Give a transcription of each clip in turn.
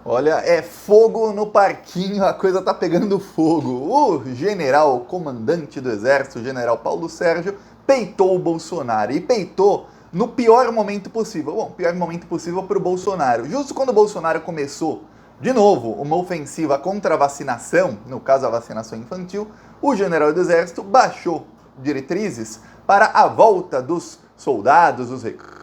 Olha, é fogo no parquinho, a coisa tá pegando fogo. O general comandante do exército, o general Paulo Sérgio, peitou o Bolsonaro. E peitou no pior momento possível. Bom, pior momento possível para o Bolsonaro. Justo quando o Bolsonaro começou, de novo, uma ofensiva contra a vacinação, no caso a vacinação infantil, o general do exército baixou diretrizes para a volta dos soldados, dos recrutas,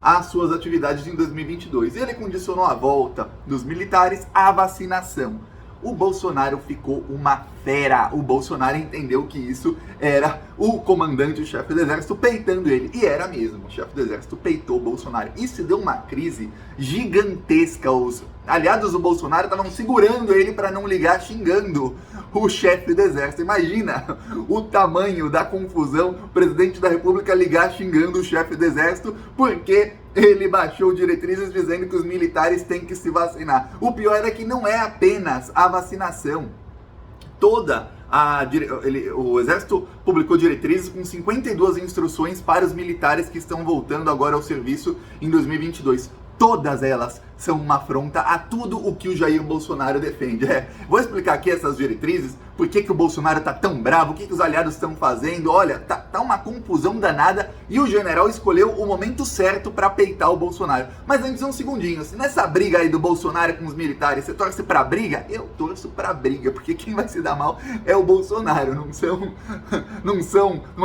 às suas atividades em 2022. Ele condicionou a volta dos militares à vacinação. O Bolsonaro ficou uma fera. O Bolsonaro entendeu que isso era o comandante, o chefe do exército, peitando ele. E era mesmo, o chefe do exército peitou o Bolsonaro. Isso deu uma crise gigantesca. Os aliados do Bolsonaro estavam segurando ele para não ligar xingando o chefe do exército. Imagina o tamanho da confusão, o presidente da república ligar xingando o chefe do exército, porque ele baixou diretrizes dizendo que os militares têm que se vacinar. O pior é que não é apenas a vacinação. O Exército publicou diretrizes com 52 instruções para os militares que estão voltando agora ao serviço em 2022. Todas elas são uma afronta a tudo o que o Jair Bolsonaro defende. Vou explicar aqui essas diretrizes, por que o Bolsonaro tá tão bravo, o que os aliados estão fazendo. Olha, tá uma confusão danada e o general escolheu o momento certo para peitar o Bolsonaro. Mas antes, um segundinho, se nessa briga aí do Bolsonaro com os militares, você torce pra briga? Eu torço pra briga, porque quem vai se dar mal é o Bolsonaro, não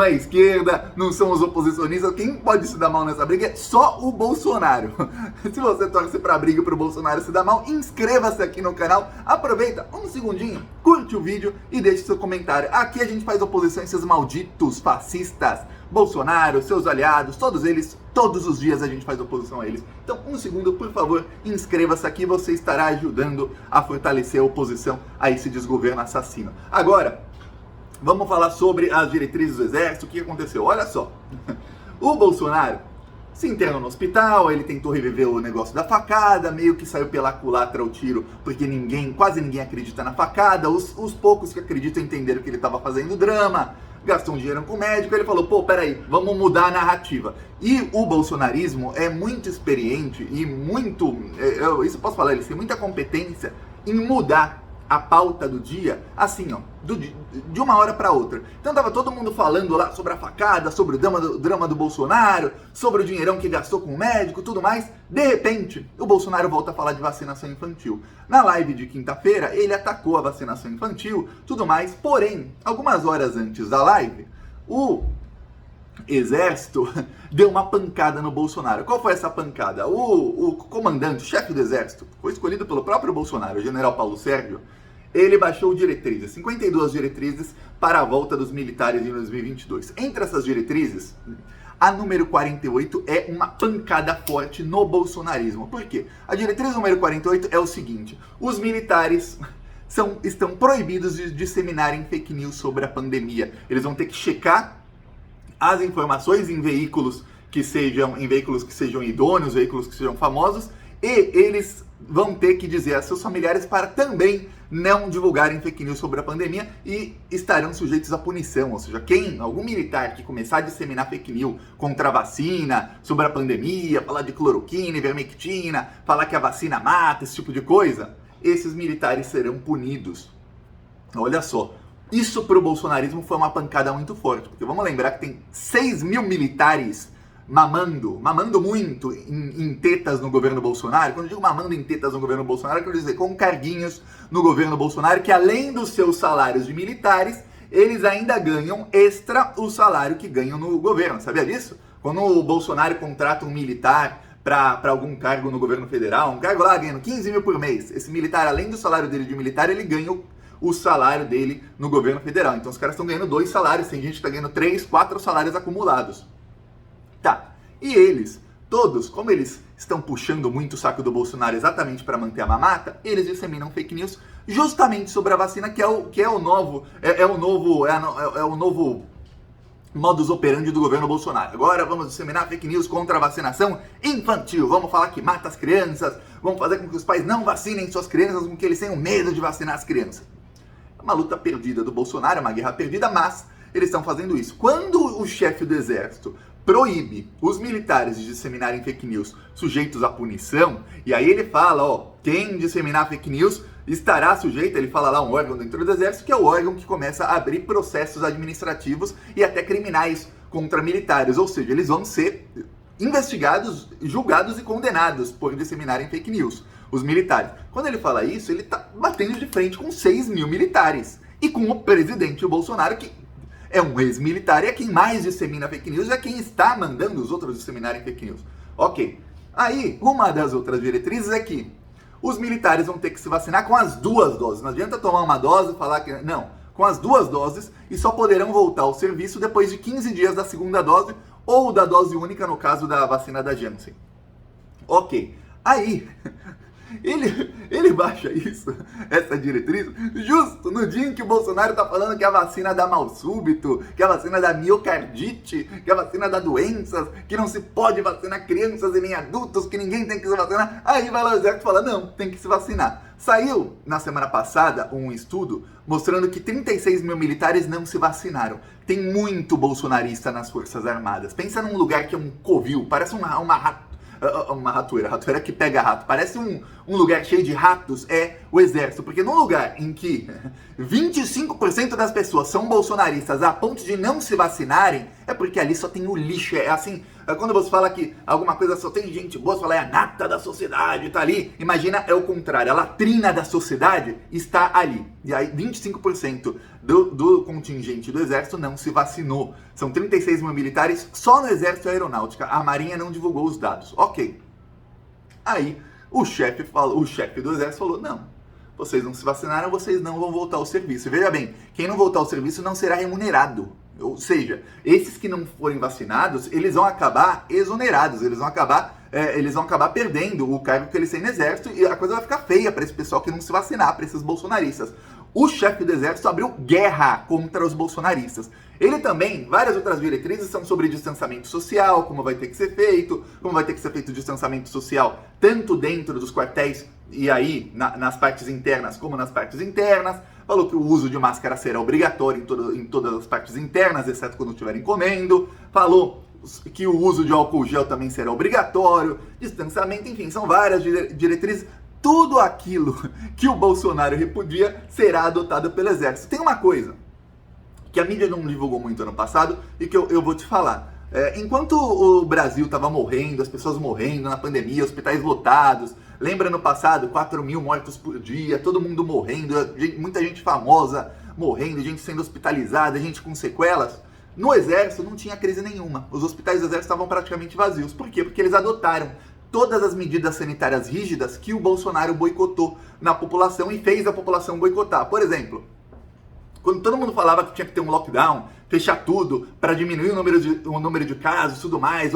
é a esquerda, não são os oposicionistas. Quem pode se dar mal nessa briga é só o Bolsonaro. Se você torce pra briga pro Bolsonaro se dar mal, inscreva-se aqui no canal, aproveita um segundinho, curte o vídeo e deixe seu comentário. Aqui a gente faz oposição a esses malditos fascistas, Bolsonaro, seus aliados, todos eles, todos os dias a gente faz oposição a eles. Então, um segundo, por favor, inscreva-se aqui, você estará ajudando a fortalecer a oposição a esse desgoverno assassino. Agora, vamos falar sobre as diretrizes do exército, o que aconteceu? Olha só, o Bolsonaro se internou no hospital, ele tentou reviver o negócio da facada, meio que saiu pela culatra o tiro, porque quase ninguém acredita na facada, os poucos que acreditam entenderam que ele estava fazendo drama, gastou um dinheiro com o médico, ele falou, peraí, vamos mudar a narrativa. E o bolsonarismo é muito experiente e isso eu posso falar, eles têm muita competência em mudar a pauta do dia, assim, ó, de uma hora para outra. Então tava todo mundo falando lá sobre a facada, sobre o drama do Bolsonaro, sobre o dinheirão que gastou com o médico, tudo mais. De repente, o Bolsonaro volta a falar de vacinação infantil. Na live de quinta-feira, ele atacou a vacinação infantil, tudo mais. Porém, algumas horas antes da live, o exército deu uma pancada no Bolsonaro. Qual foi essa pancada? O comandante, o chefe do exército, foi escolhido pelo próprio Bolsonaro, o general Paulo Sérgio. Ele baixou diretrizes, 52 diretrizes para a volta dos militares em 2022. Entre essas diretrizes, a número 48 é uma pancada forte no bolsonarismo. Por quê? A diretriz número 48 é o seguinte: os militares estão proibidos de disseminarem fake news sobre a pandemia. Eles vão ter que checar as informações em veículos que sejam idôneos, veículos que sejam famosos, e eles vão ter que dizer a seus familiares para também não divulgarem fake news sobre a pandemia e estarão sujeitos à punição. Ou seja, algum militar que começar a disseminar fake news contra a vacina, sobre a pandemia, falar de cloroquina, ivermectina, falar que a vacina mata, esse tipo de coisa, esses militares serão punidos. Olha só, isso para o bolsonarismo foi uma pancada muito forte, porque vamos lembrar que tem 6 mil militares mamando muito em tetas no governo Bolsonaro. Quando eu digo mamando em tetas no governo Bolsonaro, eu quero dizer com carguinhos no governo Bolsonaro, que além dos seus salários de militares, eles ainda ganham extra o salário que ganham no governo. Sabia disso? Quando o Bolsonaro contrata um militar para algum cargo no governo federal, um cargo lá ganhando 15 mil por mês, esse militar, além do salário dele de militar, ele ganha o salário dele no governo federal. Então os caras estão ganhando 2 salários, tem gente que está ganhando 3, 4 salários acumulados. Tá, e eles, todos, como eles estão puxando muito o saco do Bolsonaro exatamente para manter a mamata, eles disseminam fake news justamente sobre a vacina, que é o novo modus operandi do governo Bolsonaro. Agora vamos disseminar fake news contra a vacinação infantil. Vamos falar que mata as crianças, vamos fazer com que os pais não vacinem suas crianças, com que eles tenham medo de vacinar as crianças. É uma luta perdida do Bolsonaro, é uma guerra perdida, mas eles estão fazendo isso. Quando o chefe do exército proíbe os militares de disseminarem fake news sujeitos à punição, e aí ele fala, ó, quem disseminar fake news estará sujeito, ele fala lá um órgão dentro do exército, que é o órgão que começa a abrir processos administrativos e até criminais contra militares, ou seja, eles vão ser investigados, julgados e condenados por disseminarem fake news, os militares. Quando ele fala isso, ele tá batendo de frente com 6 mil militares e com o presidente Bolsonaro, que é um ex-militar e é quem mais dissemina fake news, é quem está mandando os outros disseminarem fake news. Ok. Aí, uma das outras diretrizes é que os militares vão ter que se vacinar com as 2 doses. Não adianta tomar uma dose e falar que... Não, com as 2 doses e só poderão voltar ao serviço depois de 15 dias da segunda dose ou da dose única no caso da vacina da Janssen. Ok. Aí... Ele baixa isso, essa diretriz, justo no dia em que o Bolsonaro tá falando que a vacina dá mal súbito, que a vacina dá miocardite, que a vacina dá doenças, que não se pode vacinar crianças e nem adultos, que ninguém tem que se vacinar. Aí vai lá o exército e fala, não, tem que se vacinar. Saiu na semana passada um estudo mostrando que 36 mil militares não se vacinaram. Tem muito bolsonarista nas Forças Armadas. Pensa num lugar que é um covil, parece uma ratoeira que pega rato. Parece um lugar cheio de ratos, é o exército. Porque num lugar em que 25% das pessoas são bolsonaristas a ponto de não se vacinarem, é porque ali só tem o lixo. É assim, quando você fala que alguma coisa só tem gente boa, você fala é a nata da sociedade, tá ali. Imagina, é o contrário, a latrina da sociedade está ali. E aí 25% do contingente do exército não se vacinou. São 36 mil militares só no exército e aeronáutica. A marinha não divulgou os dados. Ok. Aí o chefe do exército falou, não, vocês não se vacinaram, vocês não vão voltar ao serviço. E veja bem, quem não voltar ao serviço não será remunerado. Ou seja, esses que não forem vacinados, eles vão acabar exonerados, eles vão acabar perdendo o cargo que eles têm no exército e a coisa vai ficar feia para esse pessoal que não se vacinar, para esses bolsonaristas. O chefe do exército abriu guerra contra os bolsonaristas. Ele também, várias outras diretrizes são sobre distanciamento social, como vai ter que ser feito o distanciamento social tanto dentro dos quartéis e aí nas partes internas como nas partes internas. Falou que o uso de máscara será obrigatório em todas as partes internas, exceto quando estiverem comendo. Falou que o uso de álcool gel também será obrigatório, distanciamento, enfim, são várias diretrizes. Tudo aquilo que o Bolsonaro repudia será adotado pelo exército. Tem uma coisa que a mídia não divulgou muito ano passado e que eu vou te falar. Enquanto o Brasil estava morrendo, as pessoas morrendo na pandemia, hospitais lotados, lembra no passado, 4 mil mortos por dia, todo mundo morrendo, muita gente famosa morrendo, gente sendo hospitalizada, gente com sequelas. No exército não tinha crise nenhuma. Os hospitais do exército estavam praticamente vazios. Por quê? Porque eles adotaram todas as medidas sanitárias rígidas que o Bolsonaro boicotou na população e fez a população boicotar. Por exemplo, quando todo mundo falava que tinha que ter um lockdown, fechar tudo para diminuir o número de casos e tudo mais,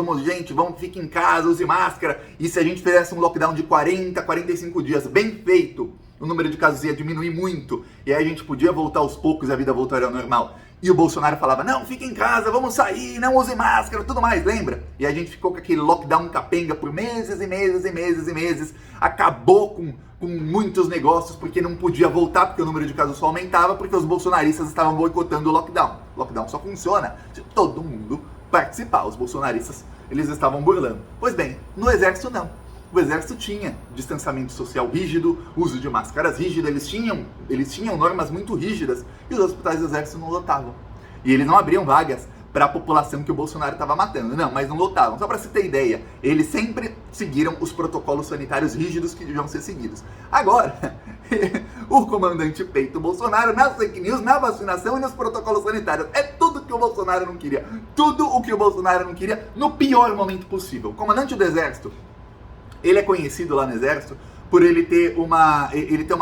fique em casa, use máscara, e se a gente fizesse um lockdown de 40, 45 dias, bem feito, o número de casos ia diminuir muito, e aí a gente podia voltar aos poucos e a vida voltaria ao normal. E o Bolsonaro falava, não, fique em casa, vamos sair, não use máscara, tudo mais, lembra? E a gente ficou com aquele lockdown capenga por meses e meses e meses e meses, acabou com muitos negócios porque não podia voltar, porque o número de casos só aumentava, porque os bolsonaristas estavam boicotando o lockdown. O lockdown só funciona se todo mundo participar. Os bolsonaristas, eles estavam burlando. Pois bem, no exército não. O exército tinha distanciamento social rígido, uso de máscaras rígidas, eles tinham normas muito rígidas e os hospitais do exército não lotavam. E eles não abriam vagas para a população que o Bolsonaro estava matando. Não, mas não lotavam. Só para você ter ideia, eles sempre seguiram os protocolos sanitários rígidos que deviam ser seguidos. Agora, o comandante Peito Bolsonaro, nas fake news, na vacinação e nos protocolos sanitários. É tudo que o Bolsonaro não queria. Tudo o que o Bolsonaro não queria no pior momento possível. O comandante do exército, ele é conhecido lá no exército por ele ter uma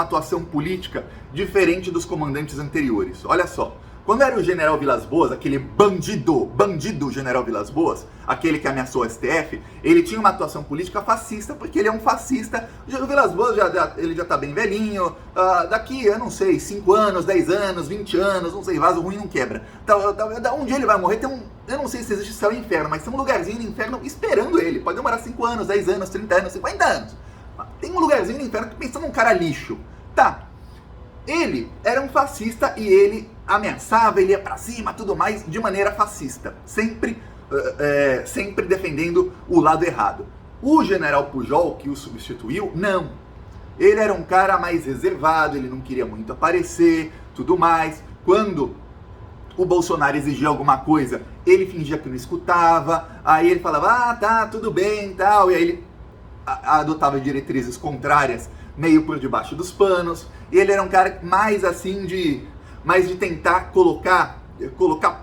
atuação política diferente dos comandantes anteriores. Olha só, quando era o general Vilas Boas, aquele bandido general Vilas Boas, aquele que ameaçou o STF, ele tinha uma atuação política fascista, porque ele é um fascista. O Vilas Boas ele já tá bem velhinho, daqui, eu não sei, 5 anos, 10 anos, 20 anos, não sei, vaso ruim não quebra. Um dia ele vai morrer, eu não sei se existe céu e inferno, mas tem um lugarzinho no inferno esperando ele. Pode demorar 5 anos, 10 anos, 30 anos, 50 anos. Tem um lugarzinho no inferno que pensa num cara lixo. Tá. Ele era um fascista e ele ameaçava, ele ia pra cima, tudo mais, de maneira fascista. Sempre defendendo o lado errado. O general Pujol, que o substituiu, não. Ele era um cara mais reservado, ele não queria muito aparecer, tudo mais. Quando o Bolsonaro exigia alguma coisa, ele fingia que não escutava, aí ele falava, ah, tá, tudo bem, tal, e aí ele adotava diretrizes contrárias, meio por debaixo dos panos. Ele era um cara mais assim de tentar colocar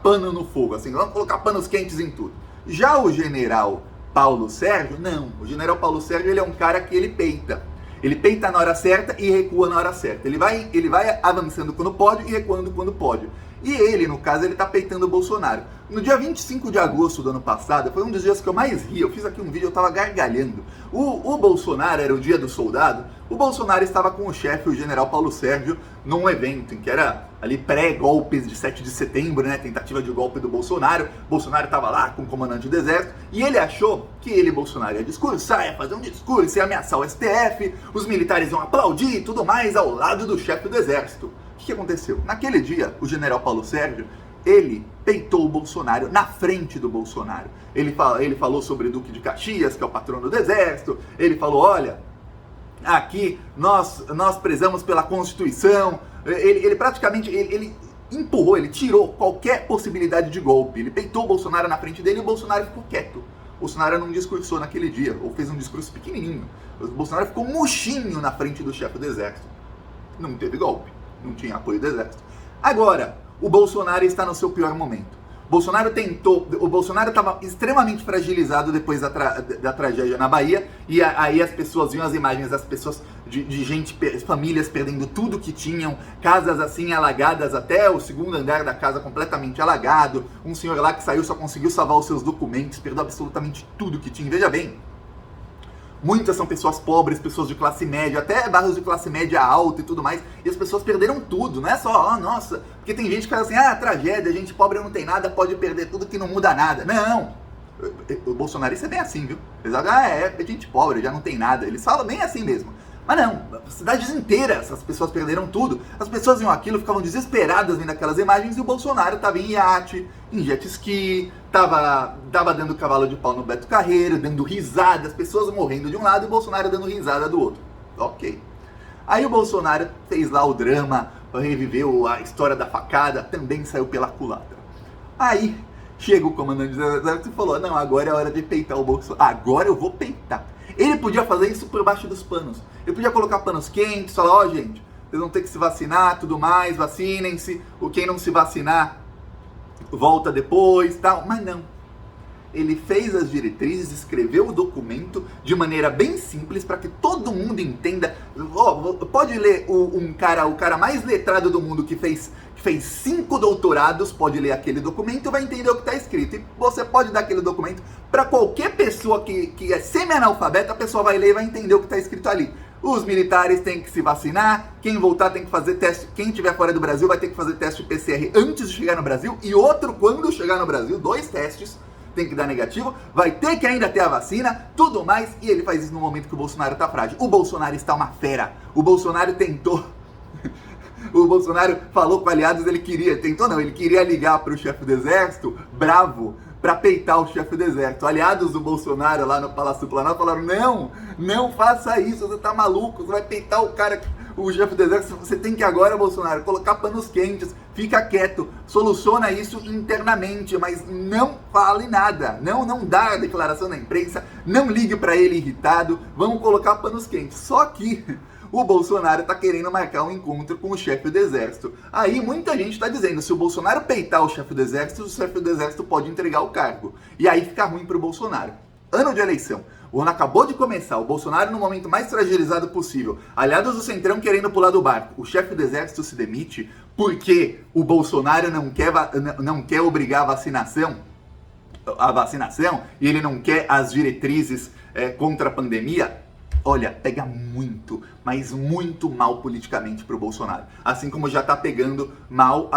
pano no fogo, assim, vamos colocar panos quentes em tudo. Já o general Paulo Sérgio, não. O general Paulo Sérgio, ele é um cara que ele peita. Ele peita na hora certa e recua na hora certa. Ele vai avançando quando pode e recuando quando pode. E ele, no caso, ele tá peitando o Bolsonaro. No dia 25 de agosto do ano passado, foi um dos dias que eu mais ri. Eu fiz aqui um vídeo, eu tava gargalhando. O Bolsonaro, era o dia do soldado. O Bolsonaro estava com o chefe, o general Paulo Sérgio, num evento em que era ali pré-golpes de 7 de setembro, né? Tentativa de golpe do Bolsonaro. Bolsonaro estava lá com o comandante do exército e ele achou que ele, Bolsonaro, ia discursar, ia fazer um discurso, ia ameaçar o STF, os militares iam aplaudir e tudo mais ao lado do chefe do exército. O que aconteceu? Naquele dia, o general Paulo Sérgio, ele peitou o Bolsonaro na frente do Bolsonaro. Ele falou sobre Duque de Caxias, que é o patrono do exército. Ele falou, olha, aqui nós prezamos pela Constituição. Ele praticamente empurrou, ele tirou qualquer possibilidade de golpe. Ele peitou o Bolsonaro na frente dele e o Bolsonaro ficou quieto. O Bolsonaro não discursou naquele dia, ou fez um discurso pequenininho. O Bolsonaro ficou murchinho na frente do chefe do exército. Não teve golpe, não tinha apoio do exército. Agora, o Bolsonaro está no seu pior momento. O Bolsonaro estava extremamente fragilizado depois da tragédia na Bahia, e aí as pessoas viam as imagens das pessoas, de gente, famílias perdendo tudo que tinham, casas assim alagadas, até o segundo andar da casa completamente alagado, um senhor lá que saiu só conseguiu salvar os seus documentos, perdeu absolutamente tudo que tinha. Veja bem, muitas são pessoas pobres, pessoas de classe média, até bairros de classe média alta e tudo mais, e as pessoas perderam tudo, não é só, nossa, porque tem gente que fala assim, tragédia, gente pobre não tem nada, pode perder tudo que não muda nada. Não, o bolsonarista é bem assim, viu? Eles falam, é gente pobre, já não tem nada, eles falam bem assim mesmo. Mas não, cidades inteiras, as pessoas perderam tudo, as pessoas viam aquilo, ficavam desesperadas vendo aquelas imagens, e o Bolsonaro estava em iate, em jet ski, tava dando cavalo de pau no Beto Carreiro, dando risada, as pessoas morrendo de um lado e o Bolsonaro dando risada do outro. Ok. Aí o Bolsonaro fez lá o drama, reviveu a história da facada, também saiu pela culatra. Aí chega o comandante do exército e falou, não, agora é hora de peitar o Bolsonaro, agora eu vou peitar. Ele podia fazer isso por baixo dos panos. Ele podia colocar panos quentes, falar, gente, vocês vão ter que se vacinar, tudo mais, vacinem-se, quem não se vacinar volta depois, tal. Mas não. Ele fez as diretrizes, escreveu o documento de maneira bem simples para que todo mundo entenda. Pode ler o cara mais letrado do mundo que fez 5 doutorados, pode ler aquele documento e vai entender o que está escrito. E você pode dar aquele documento para qualquer pessoa que é semi-analfabeta, a pessoa vai ler e vai entender o que está escrito ali. Os militares têm que se vacinar, quem voltar tem que fazer teste, quem estiver fora do Brasil vai ter que fazer teste PCR antes de chegar no Brasil, e outro quando chegar no Brasil, 2 testes, tem que dar negativo, vai ter que ainda ter a vacina, tudo mais, e ele faz isso no momento que o Bolsonaro está frágil. O Bolsonaro está uma fera, o Bolsonaro tentou... O Bolsonaro falou com aliados, ele queria ligar para o chefe do exército, bravo, para peitar o chefe do exército. Aliados do Bolsonaro lá no Palácio Planalto falaram, não faça isso, você tá maluco, você vai peitar o chefe do exército, você tem que agora, Bolsonaro, colocar panos quentes, fica quieto, soluciona isso internamente, mas não fale nada, não dá a declaração na imprensa, não ligue para ele irritado, vamos colocar panos quentes. Só que o Bolsonaro está querendo marcar um encontro com o chefe do exército. Aí muita gente está dizendo, se o Bolsonaro peitar o chefe do exército pode entregar o cargo. E aí fica ruim para o Bolsonaro. Ano de eleição. O ano acabou de começar, o Bolsonaro no momento mais fragilizado possível. Aliados do Centrão querendo pular do barco. O chefe do exército se demite porque o Bolsonaro não quer obrigar a vacinação, e ele não quer as diretrizes contra a pandemia. Olha, pega muito, mas muito mal politicamente pro Bolsonaro. Assim como já tá pegando mal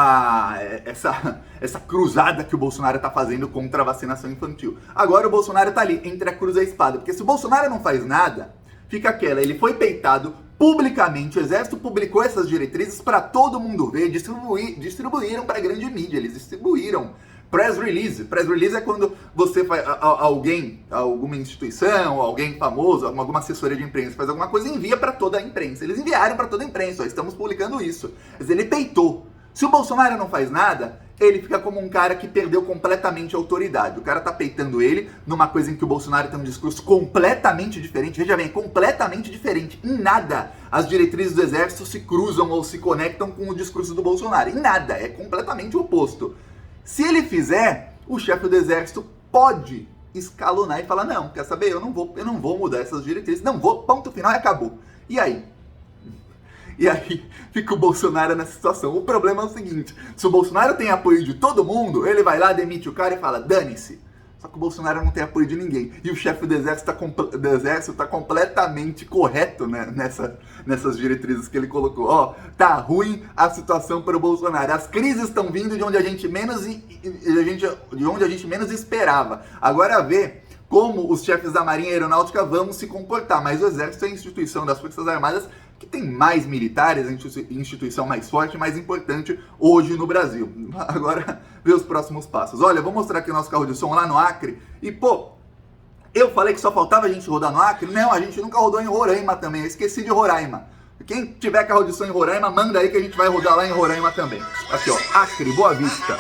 essa cruzada que o Bolsonaro tá fazendo contra a vacinação infantil. Agora o Bolsonaro tá ali, entre a cruz e a espada. Porque se o Bolsonaro não faz nada, fica aquela, ele foi peitado, publicamente, o exército publicou essas diretrizes para todo mundo ver, distribuíram para a grande mídia, eles distribuíram. Press release. Press release é quando você faz, alguém, alguma instituição, alguém famoso, alguma assessoria de imprensa faz alguma coisa e envia para toda a imprensa. Eles enviaram para toda a imprensa, ó, estamos publicando isso. Mas ele peitou. Se o Bolsonaro não faz nada, ele fica como um cara que perdeu completamente a autoridade. O cara tá peitando ele numa coisa em que o Bolsonaro tem um discurso completamente diferente. Veja bem, completamente diferente. Em nada as diretrizes do exército se cruzam ou se conectam com o discurso do Bolsonaro. Em nada, é completamente o oposto. Se ele fizer, o chefe do exército pode escalonar e falar, não, quer saber, eu não vou mudar essas diretrizes, não vou, ponto final e acabou. E aí? E aí fica o Bolsonaro nessa situação. O problema é o seguinte, se o Bolsonaro tem apoio de todo mundo, ele vai lá, demite o cara e fala, dane-se. Só que o Bolsonaro não tem apoio de ninguém. E o chefe do exército está completamente correto, né, nessas diretrizes que ele colocou. Ó, tá ruim a situação para o Bolsonaro. As crises estão vindo de onde a gente menos esperava. Agora vê como os chefes da Marinha e Aeronáutica vão se comportar. Mas o exército é a instituição das Forças Armadas que tem mais militares, a instituição mais forte, mais importante hoje no Brasil. Agora, vê os próximos passos. Olha, eu vou mostrar aqui o nosso carro de som lá no Acre. E, pô, eu falei que só faltava a gente rodar no Acre? Não, a gente nunca rodou em Roraima também. Eu esqueci de Roraima. Quem tiver carro de som em Roraima, manda aí que a gente vai rodar lá em Roraima também. Aqui, ó, Acre, Boa Vista.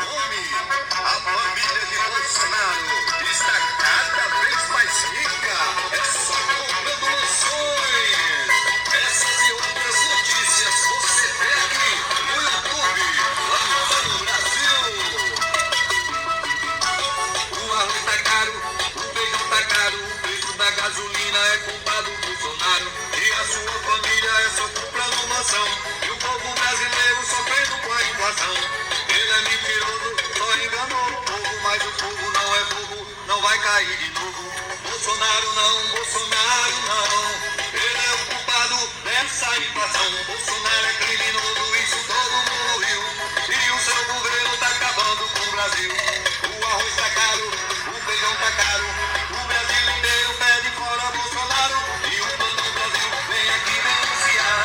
Gasolina é culpa do Bolsonaro e a sua família é só comprando mansão e o povo brasileiro sofrendo com a inflação. Ele é mentiroso, só enganou o povo, mas o povo não é bobo, não vai cair de novo. Bolsonaro não, ele é o culpado dessa inflação. Bolsonaro é criminoso, isso todo mundo viu, e o seu governo tá acabando com o Brasil. O arroz tá caro, o feijão tá caro, o Brasil inteiro pede fora Bolsonaro e o Banco do Brasil vem aqui denunciar.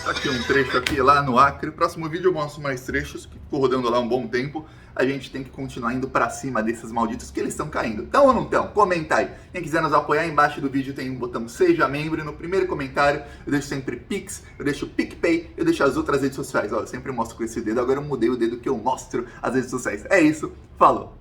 Aqui um trecho aqui lá no Acre. Próximo vídeo eu mostro mais trechos, que ficou rodando lá um bom tempo. A gente tem que continuar indo pra cima desses malditos que eles estão caindo. Então ou não estão? Comenta aí. Quem quiser nos apoiar, embaixo do vídeo tem um botão Seja Membro. E no primeiro comentário eu deixo sempre Pix, eu deixo PicPay, eu deixo as outras redes sociais. Ó, eu sempre mostro com esse dedo, agora eu mudei o dedo que eu mostro as redes sociais. É isso, falou!